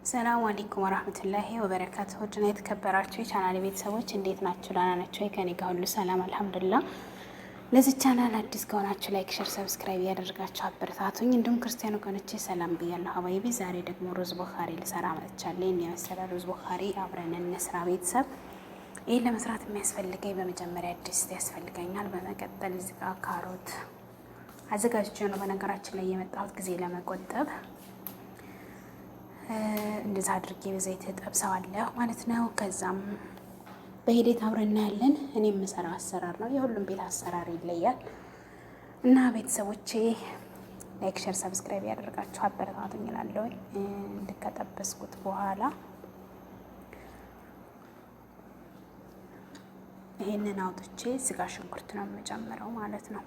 ሰላም አለይኩም ወራህመቱላሂ ወበረካቱሁ። ውድና የተከበራችሁ የቻናል ቤተሰቦች እንዴት ናችሁ? ደህና ናችሁ? ከኔ ጋር ሁሉ ሰላም አልሐምዱሊላህ። ለዚህ ቻናል አዲስ ከሆናችሁ ላይክ፣ ሼር፣ ሰብስክራይብ ያደርጋችሁ አበረታቱኝ። እንዲሁም ክርስቲያኑ ከሆነች ሰላም ብያለሁ ሀባይቢ። ዛሬ ደግሞ ሩዝ ቡኻሪ ልሰራ መጥቻለሁ። የመሰለ ሩዝ ቡኻሪ አብረን እንስራ ቤተሰብ። ይህን ለመስራት የሚያስፈልገኝ በመጀመሪያ ድስት ያስፈልገኛል። በመቀጠል እዚህ ጋር ካሮት አዘጋጅቼ ነው በነገራችን ላይ የመጣሁት ጊዜ ለመቆጠብ እንደዛ አድርጌ በዘይት ጠብሰዋለሁ ማለት ነው። ከዛም በሂደት አብረን እናያለን። እኔ የምሰራው አሰራር ነው፣ የሁሉም ቤት አሰራር ይለያል እና ቤተሰቦቼ ላይክ፣ ሼር፣ ሰብስክራይብ ያደርጋችሁ አበረታቱኝ እላለሁ። እንድከጠበስኩት በኋላ ይሄንን አውጥቼ ስጋ ሽንኩርት ነው የምጨምረው ማለት ነው።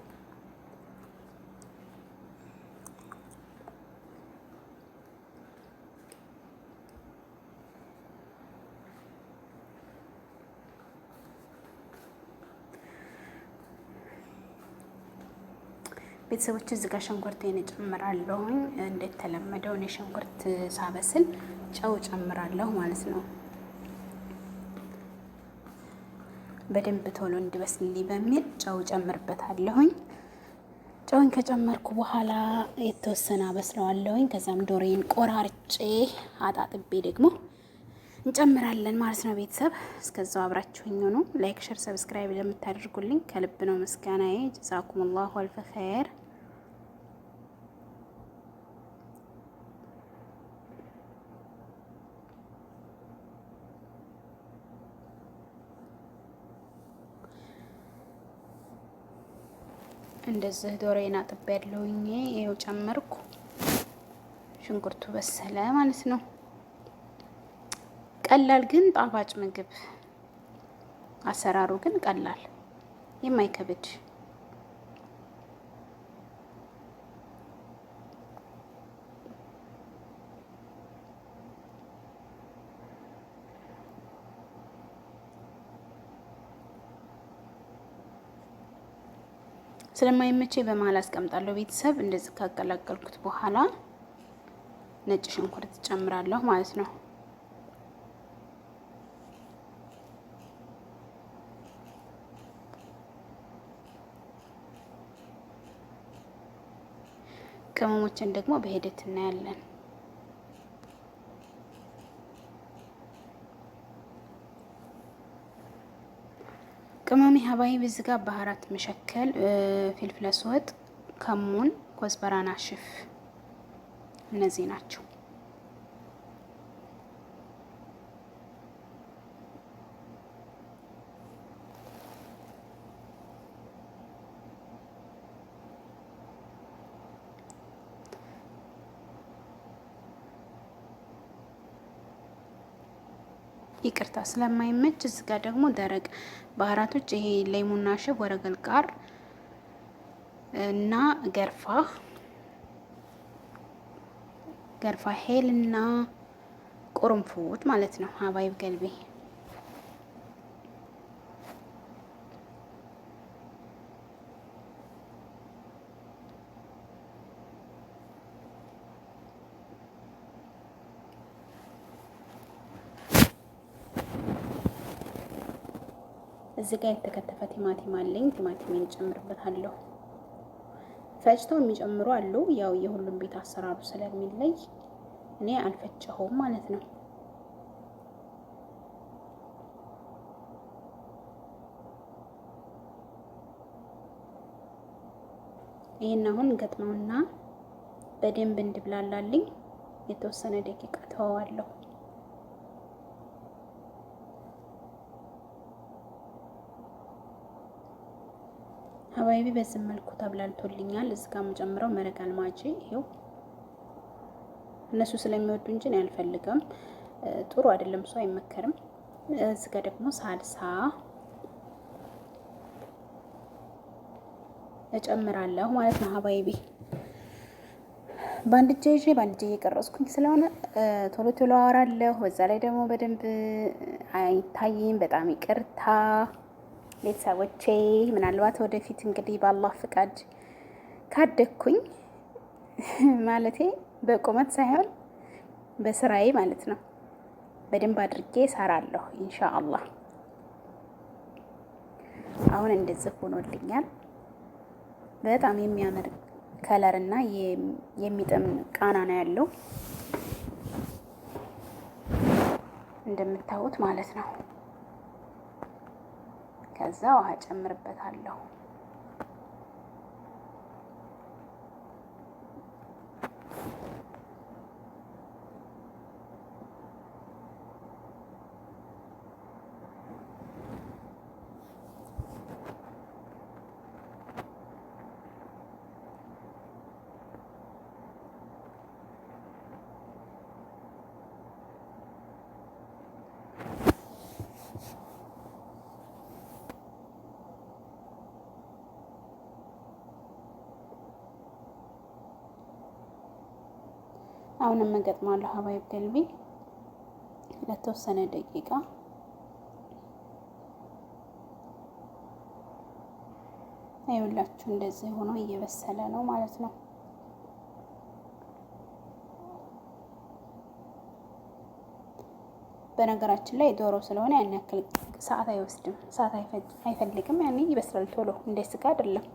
ቤተሰቦች እዚህ ጋር ሽንኩርቴን እጨምራለሁኝ። እንደተለመደው እኔ ሽንኩርት ሳበስል ጨው ጨምራለሁ ማለት ነው። በደንብ ቶሎ እንዲበስልልኝ በሚል ጨው ጨምርበታለሁኝ። ጨውን ከጨመርኩ በኋላ የተወሰነ አበስለዋለሁኝ። ከዛም ዶሮዬን ቆራርጬ አጣጥቤ ደግሞ እንጨምራለን ማለት ነው። ቤተሰብ እስከዛው አብራችሁኝ ሆኑ። ላይክ፣ ሼር፣ ሰብስክራይብ ለምታደርጉልኝ ከልብ ነው ምስጋናዬ። ጀዛኩሙላሁ አልፈ ኸይር። እንደዚህ ዶሮዬን አጥቤ ያለሁኝ ይኸው ጨመርኩ። ሽንኩርቱ በሰለ ማለት ነው። ቀላል ግን ጣፋጭ ምግብ፣ አሰራሩ ግን ቀላል የማይከብድ ስለማይመቼ በመሀል አስቀምጣለሁ። ቤተሰብ እንደዚህ ካቀላቀልኩት በኋላ ነጭ ሽንኩርት ጨምራለሁ ማለት ነው። ቅመሞችን ደግሞ በሂደት እናያለን። ቅመሜ ሀባይ በዚህ ጋር ባህራት መሸከል፣ ፊልፍል አስወጥ፣ ከሙን፣ ኮዝበራ ናሽፍ እነዚህ ናቸው። ይቅርታ ስለማይመች እዚህ ጋር ደግሞ ደረቅ ባህራቶች ይሄ ሌሙና ሽብ፣ ወረገል ቃር እና ገርፋ ሄል እና ቁርንፉት ማለት ነው። ሀባይብ ገልቤ እዚህ ጋር የተከተፈ ቲማቲም አለኝ። ቲማቲሜን እጨምርበታለሁ። ፈጭተው የሚጨምሩ አሉ። ያው የሁሉም ቤት አሰራሩ ስለሚለይ እኔ አልፈጨሁም ማለት ነው። ይሄን አሁን ገጥመውና በደንብ እንድብላላልኝ የተወሰነ ደቂቃ ተወዋለሁ። ሀባይቢ በዚህ መልኩ ተብላልቶልኛል። እዚህ ጋር የምጨምረው መረቅ አልማጂ ይሄው እነሱ ስለሚወዱ እንጂ ነው ያልፈልገም። ጥሩ አይደለም፣ እሱ አይመከርም። እዚህ ጋር ደግሞ ሳልሳ እጨምራለሁ ማለት ነው። ሀባይቢ በአንድ እጄ ይዤ በአንድ እጄ እየቀረጽኩኝ ስለሆነ ቶሎ ቶሎ አወራለሁ። በዛ ላይ ደግሞ በደንብ አይታይም። በጣም ይቅርታ ቤተሰቦቼ። ምናልባት ወደፊት እንግዲህ በአላህ ፍቃድ ካደግኩኝ ማለቴ በቁመት ሳይሆን በስራዬ ማለት ነው። በደንብ አድርጌ እሰራለሁ ኢንሻአላህ። አሁን እንደዚህ ሆኖልኛል። በጣም የሚያምር ከለር እና የሚጥም ቃና ነው ያለው እንደምታዩት ማለት ነው። ከዛ ውሃ ጨምርበታለሁ። አሁንም እገጥማለሁ ሀባይብ ገልቢ ለተወሰነ ደቂቃ። አይውላችሁ እንደዚህ ሆኖ እየበሰለ ነው ማለት ነው። በነገራችን ላይ ዶሮ ስለሆነ ያን ያክል ሰዓት አይወስድም፣ ሰዓት አይፈልግም። ያኔ ይበስላል ቶሎ፣ እንደ ስጋ አይደለም።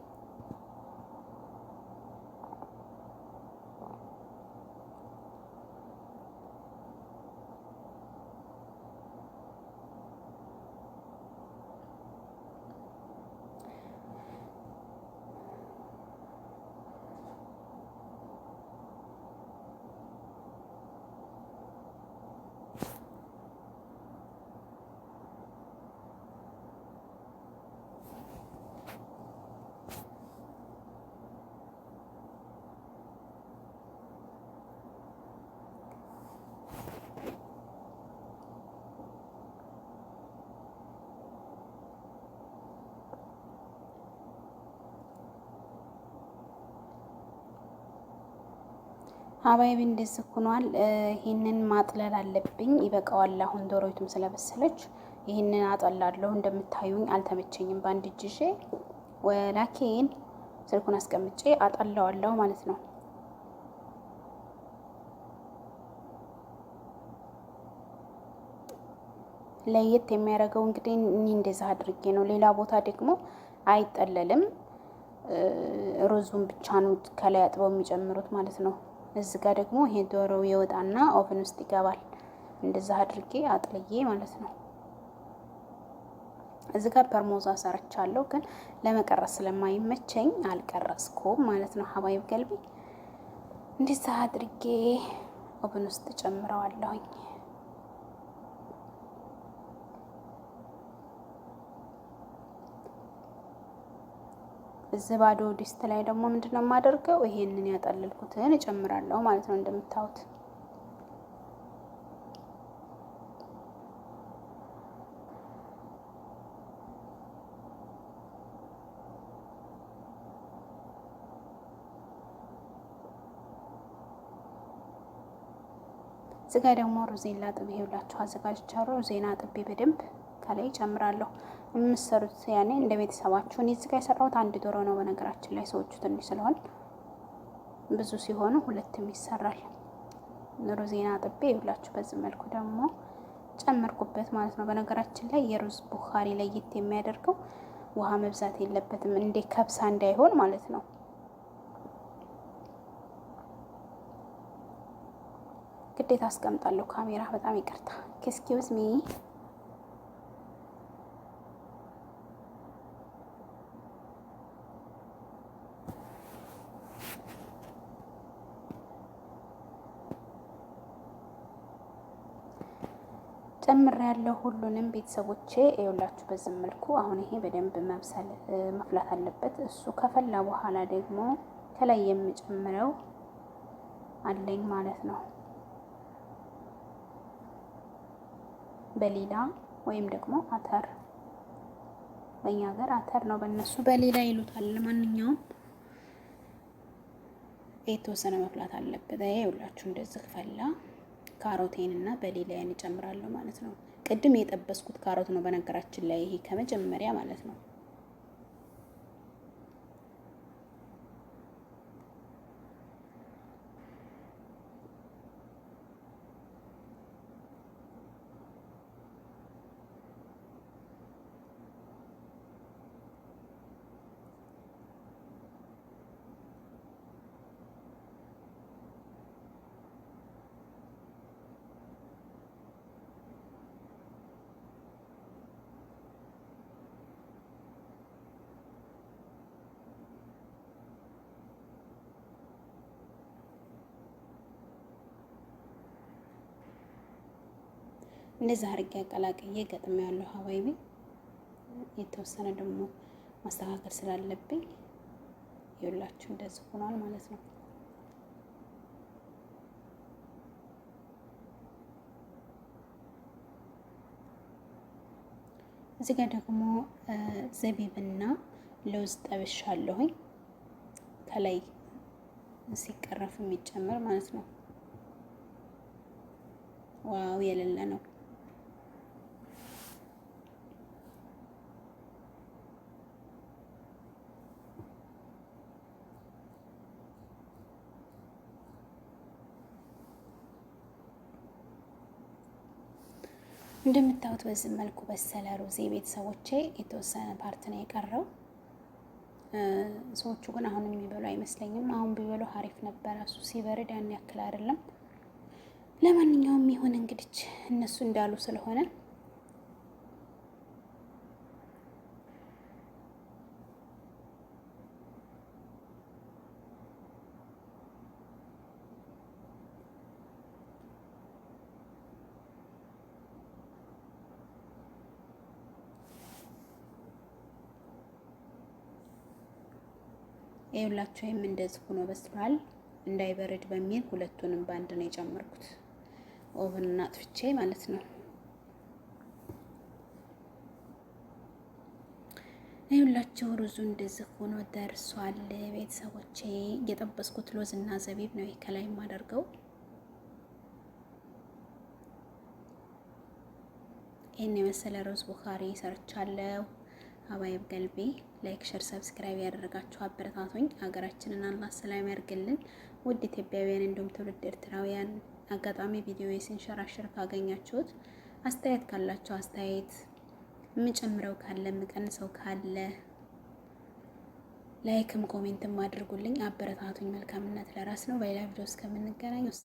ሀባይብ እንደዚህ ሆኗል። ይህንን ማጥለል አለብኝ። ይበቃዋል። አሁን ዶሮይቱም ስለበሰለች ይህንን አጠላለሁ። እንደምታዩኝ አልተመቸኝም በአንድ እጅ ይዤ፣ ወላኪን ስልኩን አስቀምጬ አጠላዋለሁ ማለት ነው። ለየት የሚያደርገው እንግዲህ እኔ እንደዛ አድርጌ ነው። ሌላ ቦታ ደግሞ አይጠለልም። ሩዙን ብቻ ነው ከላይ አጥበው የሚጨምሩት ማለት ነው። እዚህ ጋር ደግሞ ይሄ ዶሮው ይወጣና ኦቨን ውስጥ ይገባል። እንደዛ አድርጌ አጥልዬ ማለት ነው። እዚህ ጋር ፐርሞዛ ሰርቻለሁ፣ ግን ለመቀረጽ ስለማይመቸኝ አልቀረጽኩም ማለት ነው። ሀባይብ ገልቢ እንደዛ አድርጌ ኦቨን ውስጥ ጨምረዋለሁኝ። እዚህ ባዶ ዲስት ላይ ደግሞ ምንድነው የማደርገው? ይሄንን ያጠለልኩትን እጨምራለሁ ማለት ነው። እንደምታዩት እዚህ ጋር ደግሞ ሩዜን ላጥቤ ይኸውላችሁ አዘጋጅቻለሁ። ሩዜን አጥቤ በደንብ ከላይ እጨምራለሁ። የምትሰሩት ያኔ እንደ ቤተሰባችሁ። እኔ እዚህ ጋር የሰራሁት አንድ ዶሮ ነው። በነገራችን ላይ ሰዎቹ ትንሽ ስለሆን ብዙ ሲሆኑ ሁለትም ይሰራል። ሩዜን አጥቤ ይኸውላችሁ በዚህ መልኩ ደግሞ ጨመርኩበት ማለት ነው። በነገራችን ላይ የሩዝ ቡኻሪ ለየት የሚያደርገው ውሃ መብዛት የለበትም፣ እንደ ከብሳ እንዳይሆን ማለት ነው። ግዴታ አስቀምጣለሁ ካሜራ። በጣም ይቅርታ። ኤክስኪውዝ ሚ። ጨምር ያለው ሁሉንም ቤተሰቦቼ ይኸውላችሁ በዚህ መልኩ። አሁን ይሄ በደንብ መፍላት አለበት። እሱ ከፈላ በኋላ ደግሞ ከላይ የምጨምረው አለኝ ማለት ነው። በሌላ ወይም ደግሞ አተር፣ በእኛ ሀገር አተር ነው፣ በእነሱ በሌላ ይሉታል። ለማንኛውም የተወሰነ መፍላት አለበት። ይኸውላችሁ እንደዚህ ፈላ። ካሮቴን እና በሌላዬን እጨምራለሁ ማለት ነው። ቅድም የጠበስኩት ካሮት ነው በነገራችን ላይ ይሄ ከመጀመሪያ ማለት ነው። እንደዛ አድርጌ አቀላቅዬ ገጥሜ ያለው ሀባይቢ የተወሰነ ደግሞ ማስተካከል ስላለብኝ ይኸውላችሁ እንደዚህ ሆኗል ማለት ነው። እዚህ ጋር ደግሞ ዘቢብና ለውዝ ጠብሻለሁኝ ከላይ ሲቀረፍ የሚጨመር ማለት ነው። ዋው የሌለ ነው። እንደምታዩት በዚህ መልኩ በሰለ ሩዝ ቤተሰቦቼ። የተወሰነ ፓርት ነው የቀረው። ሰዎቹ ግን አሁን የሚበሉ አይመስለኝም። አሁን ቢበሉ አሪፍ ነበረ። እሱ ሲበርድ ያን ያክል አይደለም። ለማንኛውም ይሁን እንግዲህ እነሱ እንዳሉ ስለሆነ ይኸውላችሁ ወይም እንደዚህ ሆኖ በስሏል። እንዳይበርድ በሚል ሁለቱንም በአንድ ነው የጨመርኩት፣ ኦቨኑን አጥፍቼ ማለት ነው። ይኸውላችሁ ሩዙ እንደዚህ ሆኖ ደርሷል ቤተሰቦቼ። የጠበስኩት ሎዝ እና ዘቢብ ነው ከላይ የማደርገው። ይህን የመሰለ ሩዝ ቡኻሪ ሰርቻለሁ። ሀባይብ ገልቤ ላይክ፣ ሸር፣ ሰብስክራይብ ያደረጋችሁ አበረታቶኝ። ሀገራችንን አላህ ሰላም ያርግልን። ውድ ኢትዮጵያውያን እንዲሁም ትውልድ ኤርትራውያን አጋጣሚ ቪዲዮ ሲንሸራሸር ካገኛችሁት አስተያየት ካላችሁ አስተያየት፣ የምጨምረው ካለ የምቀንሰው ካለ ላይክም ኮሜንትም አድርጉልኝ፣ አበረታቱኝ። መልካምነት ለራስ ነው። በሌላ ቪዲዮ እስከምንገናኝ